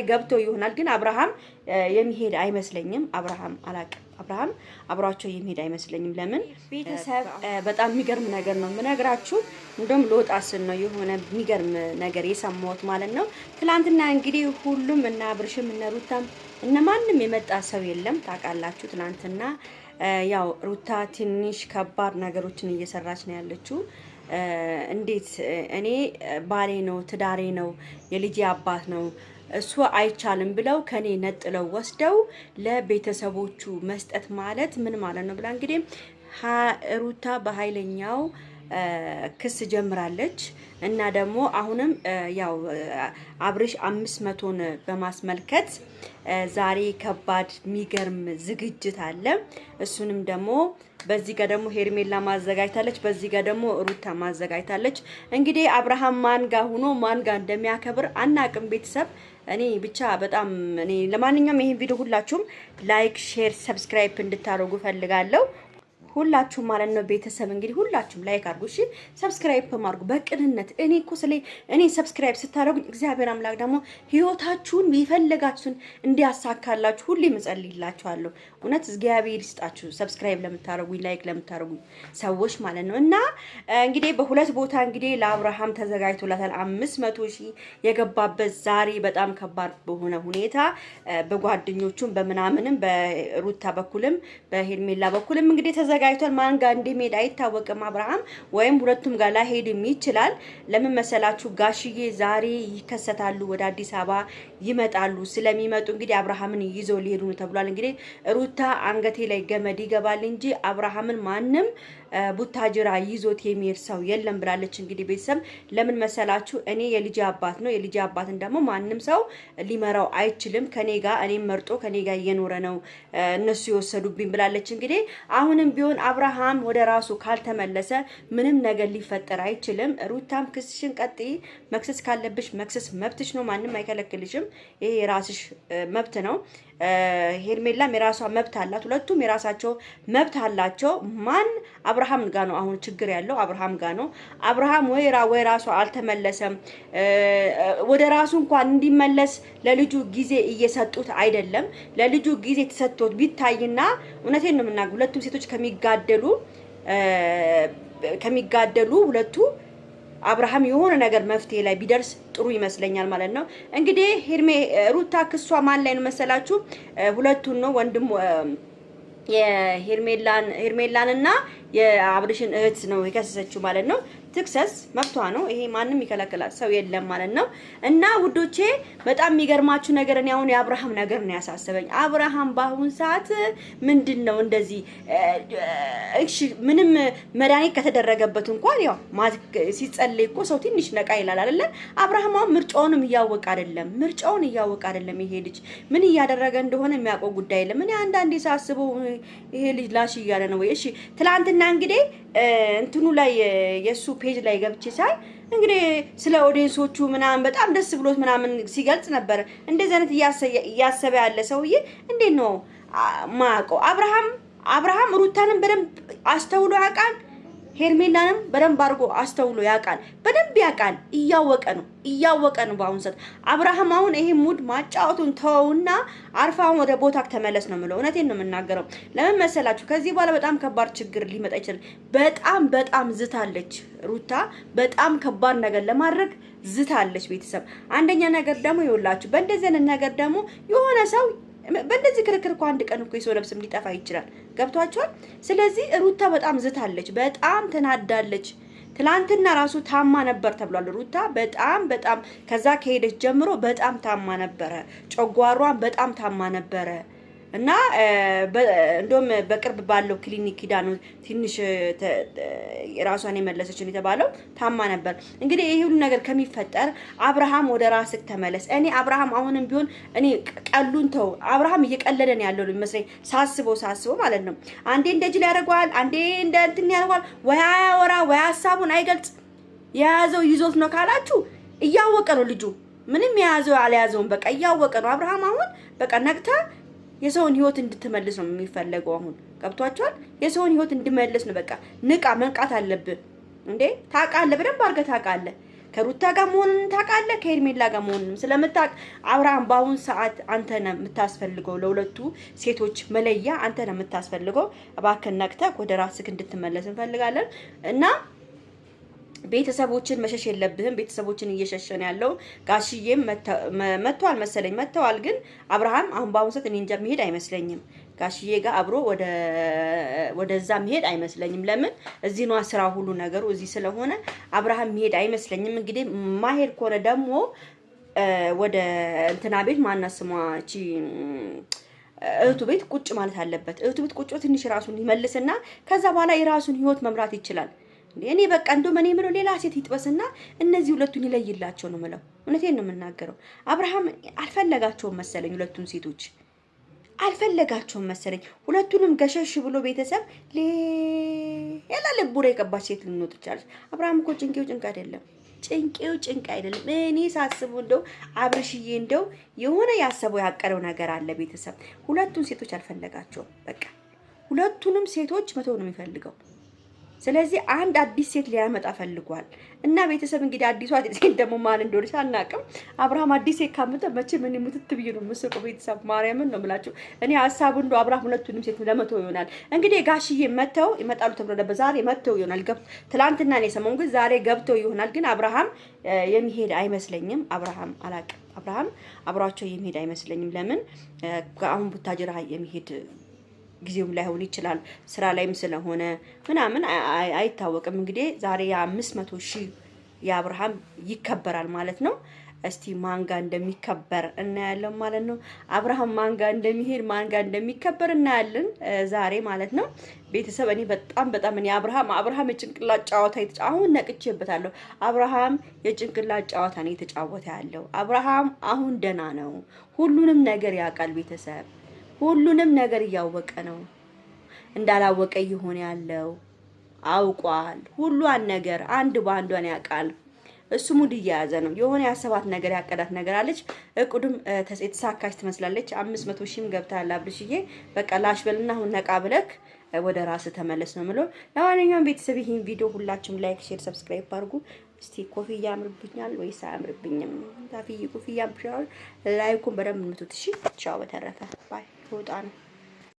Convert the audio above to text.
ገብቶ ይሆናል ግን አብርሃም የሚሄድ አይመስለኝም። አብርሃም አላቅም አብርሃም አብሯቸው የሚሄድ አይመስለኝም። ለምን ቤተሰብ በጣም የሚገርም ነገር ነው የምነግራችሁ። እንደውም ልወጣ ስል ነው የሆነ የሚገርም ነገር የሰማሁት ማለት ነው። ትላንትና እንግዲህ ሁሉም እና አብርሽም እና ሩታም እና ማንም የመጣ ሰው የለም ታውቃላችሁ። ትላንትና ያው ሩታ ትንሽ ከባድ ነገሮችን እየሰራች ነው ያለችው። እንዴት እኔ ባሌ ነው ትዳሬ ነው የልጄ አባት ነው እሱ አይቻልም ብለው ከኔ ነጥለው ወስደው ለቤተሰቦቹ መስጠት ማለት ምን ማለት ነው ብላ እንግዲህ ሩታ በኃይለኛው ክስ ጀምራለች። እና ደግሞ አሁንም ያው አብርሽ 500ን በማስመልከት ዛሬ ከባድ የሚገርም ዝግጅት አለ። እሱንም ደግሞ በዚህ ጋር ደግሞ ሄርሜላ ማዘጋጅታለች፣ በዚህ ጋር ደግሞ ሩታ ማዘጋጅታለች። እንግዲህ አብርሃም ማን ጋር ሆኖ ማን ጋር እንደሚያከብር አናቅም ቤተሰብ። እኔ ብቻ በጣም እኔ ለማንኛውም ይሄን ቪዲዮ ሁላችሁም ላይክ፣ ሼር፣ ሰብስክራይብ እንድታደርጉ ፈልጋለሁ። ሁላችሁም ማለት ነው ቤተሰብ እንግዲህ ሁላችሁም ላይክ አድርጉ፣ እሺ ሰብስክራይብ አድርጉ በቅንነት። እኔ እኮ እኔ ሰብስክራይብ ስታደርጉኝ እግዚአብሔር አምላክ ደግሞ ህይወታችሁን ይፈልጋችሁን እንዲያሳካላችሁ ሁሌ እጸልይላችኋለሁ። እውነት እግዚአብሔር ይስጣችሁ ሰብስክራይብ ለምታደርጉኝ ላይክ ለምታደርጉኝ ሰዎች ማለት ነው። እና እንግዲህ በሁለት ቦታ እንግዲህ ለአብርሃም ተዘጋጅቶላታል 500,000 የገባበት ዛሬ በጣም ከባድ በሆነ ሁኔታ በጓደኞቹም በመናምንም በሩታ በኩልም በሄርሜላ በኩልም እንግዲህ ተዘጋጅቷል። ማን ጋር እንደሚሄድ አይታወቅም። አብርሃም ወይም ሁለቱም ጋር ላይሄድም ይችላል። ለምን መሰላችሁ? ጋሽዬ ዛሬ ይከሰታሉ፣ ወደ አዲስ አበባ ይመጣሉ። ስለሚመጡ እንግዲህ አብርሃምን ይዘው ሊሄዱ ነው ተብሏል። እንግዲህ ሩታ አንገቴ ላይ ገመድ ይገባል እንጂ አብርሃምን ማንም ቡታጅራ ይዞት የሚሄድ ሰው የለም ብላለች። እንግዲህ ቤተሰብ ለምን መሰላችሁ? እኔ የልጅ አባት ነው። የልጅ አባትን ደግሞ ማንም ሰው ሊመራው አይችልም። ከኔ ጋር እኔም መርጦ ከኔ ጋር እየኖረ ነው እነሱ የወሰዱብኝ ብላለች። እንግዲህ አሁንም ቢሆን አብርሃም ወደ ራሱ ካልተመለሰ ምንም ነገር ሊፈጠር አይችልም። ሩታም ክስሽን ቀጥይ፣ መክሰስ ካለብሽ መክሰስ መብትሽ ነው፣ ማንም አይከለክልሽም። ይሄ የራስሽ መብት ነው። ሄርሜላም የራሷ መብት አላት። ሁለቱም የራሳቸው መብት አላቸው። ማን አብርሃም ጋር ነው አሁን ችግር ያለው? አብርሃም ጋር ነው። አብርሃም ወይ ራሱ አልተመለሰም። ወደ ራሱ እንኳን እንዲመለስ ለልጁ ጊዜ እየሰጡት አይደለም። ለልጁ ጊዜ ተሰጥቶት ቢታይና እውነቴን ነው የምናገር ሁለቱም ሴቶች ከሚጋደሉ ሁለቱ አብርሃም የሆነ ነገር መፍትሄ ላይ ቢደርስ ጥሩ ይመስለኛል ማለት ነው። እንግዲህ ሩታ ክሷ ማን ላይ ነው መሰላችሁ? ሁለቱን ነው ወንድም የሄርሜላንና የአብርሽን እህት ነው የከሰሰችው ማለት ነው። ትክሰስ መብቷ ነው። ይሄ ማንም ይከለክላል ሰው የለም ማለት ነው። እና ውዶቼ በጣም የሚገርማችሁ ነገር እኔ አሁን የአብርሃም ነገር ነው ያሳሰበኝ። አብርሃም በአሁን ሰዓት ምንድነው እንደዚህ እሺ ምንም መድኃኒት ከተደረገበት እንኳን ያው ሲጸልይ እኮ ሰው ትንሽ ነቃ ይላል አይደለ? አብርሃም አሁን ምርጫውንም እያወቀ አይደለም። ይሄ ልጅ ምን እያደረገ እንደሆነ የሚያውቀው ጉዳይ የለም። እኔ አንዳንዴ ሳስበው ይሄ ልጅ ላሽ እያለ ነው ወይ? እሺ ትላንትና እንግዲህ እንትኑ ላይ የሱ ፔጅ ላይ ገብቼ ሳይ እንግዲህ ስለ ኦዲየንሶቹ ምናምን በጣም ደስ ብሎት ምናምን ሲገልጽ ነበር። እንደዚህ አይነት እያሰበ ያለ ሰውዬ እንዴት ነው ማቆ? አብርሃም ሩታንም በደንብ አስተውሎ ያውቃል። ሄርሜላንም በደንብ አድርጎ አስተውሎ ያውቃል። በደንብ ያውቃል። እያወቀ ነው በአሁን ሰዓት። አብርሃም አሁን ይሄ ሙድ ማጫወቱን ተውና አርፋውን ወደ ቦታ ተመለስ ነው የምለው። እውነቴን ነው የምናገረው። ለምን መሰላችሁ? ከዚህ በኋላ በጣም ከባድ ችግር ሊመጣ ይችላል። በጣም ዝታለች ሩታ። በጣም ከባድ ነገር ለማድረግ ዝታለች ቤተሰብ። አንደኛ ነገር ደግሞ ይኸውላችሁ በእንደዚህ አይነት ነገር ደግሞ የሆነ ሰው በእንደዚህ ክርክር እኮ አንድ ቀን እኮ የሰው ነፍስም ሊጠፋ ይችላል። ገብቷቸዋል። ስለዚህ ሩታ በጣም ዝታለች፣ በጣም ተናዳለች። ትላንትና ራሱ ታማ ነበር ተብሏል። ሩታ በጣም ከዛ ከሄደች ጀምሮ በጣም ታማ ነበረ። ጨጓሯን በጣም ታማ ነበረ። እና እንደውም በቅርብ ባለው ክሊኒክ ሂዳ ነው ትንሽ ራሷን የመለሰች ነው የተባለው። ታማ ነበር። እንግዲህ ይሄ ሁሉ ነገር ከሚፈጠር አብርሃም ወደ ራስህ ተመለስ። እኔ አብርሃም አሁንም ቢሆን እኔ ቀሉን ተው። አብርሃም እየቀለደ ነው ያለው የሚመስለኝ ሳስበው ማለት ነው። አንዴ እንደዚህ ያደርገዋል፣ አንዴ እንደ እንትን ያደርገዋል። ወይ አያወራ ወይ ሐሳቡን አይገልጽ። የያዘው ይዞት ነው ካላችሁ እያወቀ ነው ልጁ። ምንም የያዘው አልያዘውም በቃ እያወቀ ነው። አብርሃም አሁን በቃ ነግታ የሰውን ህይወት እንድትመልስ ነው የሚፈልገው። አሁን ገብቷቸዋል። የሰውን ህይወት እንድመልስ ነው በቃ። ንቃ፣ መንቃት አለብህ እንዴ! ታውቃለህ፣ በደንብ አድርገህ ታውቃለህ። ከሩታ ጋር መሆኑን ታውቃለህ፣ ከሄርሜላ ጋር መሆኑን ስለምታውቅ አብርሃም በአሁን ሰዓት አንተ ነህ የምታስፈልገው፣ ለሁለቱ ሴቶች መለያ አንተ ነህ የምታስፈልገው። እባክህ ነቅተህ ወደ ራስህ እንድትመለስ እንፈልጋለን እና ቤተሰቦችን መሸሽ የለብህም። ቤተሰቦችን እየሸሸን ያለው ጋሽዬም መጥቷል መሰለኝ መጥተዋል። ግን አብርሃም አሁን በአሁኑ ሰዓት እኔ እንጃ መሄድ አይመስለኝም። ጋሽዬ ጋር አብሮ ወደዛ መሄድ አይመስለኝም። ለምን እዚህ ነው ስራ ሁሉ ነገሩ እዚህ ስለሆነ አብርሃም መሄድ አይመስለኝም። እንግዲህ ማሄድ ከሆነ ደግሞ ወደ እንትና ቤት ማናት ስሟ እቺ እህቱ ቤት ቁጭ ማለት አለበት። እህቱ ቤት ቁጭ ትንሽ ራሱን ይመልስና ከዛ በኋላ የራሱን ህይወት መምራት ይችላል። እኔ በቃ እንደው እኔ የምለው ሌላ ሴት ይጥበስና እነዚህ ሁለቱን ይለይላቸው ነው የምለው። እውነቴን ነው የምናገረው። አብርሃም አልፈለጋቸውም መሰለኝ፣ ሁለቱን ሴቶች አልፈለጋቸውም መሰለኝ። ሁለቱንም ገሸሽ ብሎ ቤተሰብ ሌላ ልቡራ የቀባች ሴት ልንወጥ ይችላል። አብርሃም እኮ ጭንቄው ጭንቅ አይደለም፣ ጭንቄው ጭንቅ አይደለም። እኔ ሳስበው እንደው አብርሽዬ እንደው የሆነ ያሰበው ያቀረው ነገር አለ። ቤተሰብ ሁለቱን ሴቶች አልፈለጋቸውም። በቃ ሁለቱንም ሴቶች መተው ነው የሚፈልገው። ስለዚህ አንድ አዲስ ሴት ሊያመጣ ፈልጓል እና ቤተሰብ እንግዲህ አዲሷ ሴት ደግሞ ማን እንደሆነች አናውቅም። አብርሃም አዲስ ሴት ካመጣ መቼ ምን ሙትት ብዬ ነው የምስቀው። ቤተሰብ ማርያምን ነው የምላችሁ እኔ ሀሳቡ እንደው አብርሃም ሁለቱንም ሴት ለመተው ይሆናል። እንግዲህ ጋሽዬ መተው ይመጣሉ ተብሎ ነበር። ዛሬ መተው ይሆናል። ትላንትና ነው የሰማው፣ ግን ዛሬ ገብተው ይሆናል። ግን አብርሃም የሚሄድ አይመስለኝም። አብርሃም አላውቅም። አብርሃም አብሯቸው የሚሄድ አይመስለኝም። ለምን አሁን ቡታጅራ የሚሄድ ጊዜውም ላይሆን ይችላል። ስራ ላይም ስለሆነ ምናምን አይታወቅም። እንግዲህ ዛሬ የ500,000 የአብርሃም ይከበራል ማለት ነው። እስቲ ማንጋ እንደሚከበር እናያለን ማለት ነው። አብርሃም ማንጋ እንደሚሄድ ማንጋ እንደሚከበር እናያለን ዛሬ ማለት ነው። ቤተሰብ እኔ በጣም እኔ አብርሃም የጭንቅላት ጨዋታ አሁን ነቅቼበታለሁ። አብርሃም የጭንቅላት ጨዋታ ነው የተጫወተ ያለው። አብርሃም አሁን ደህና ነው። ሁሉንም ነገር ያውቃል ቤተሰብ ሁሉንም ነገር እያወቀ ነው። እንዳላወቀ ይሆን ያለው አውቋል። ሁሉን ነገር አንድ ባንዷን ያውቃል። እሱ ሙድ እየያዘ ነው። የሆነ ያሰባት ነገር ያቀዳት ነገር አለች። እቁድም የተሳካች ትመስላለች። 500,000 ገብታል አብርሽዬ። በቃ ላሽ በልና አሁን ነቃ ብለክ ወደ ራስ ተመለስ ነው የምለው። ለማንኛውም ቤተሰብ ይሄን ቪዲዮ ሁላችሁም ላይክ፣ ሼር፣ ሰብስክራይብ አድርጉ። እስቲ ኮፍያ ያምርብኛል ወይስ አያምርብኝም? ታፊ ኮፍያ ብቻው ላይኩን በደንብ ምቱት። እሺ ቻው። በተረፈ ባይ ወጣ ነው።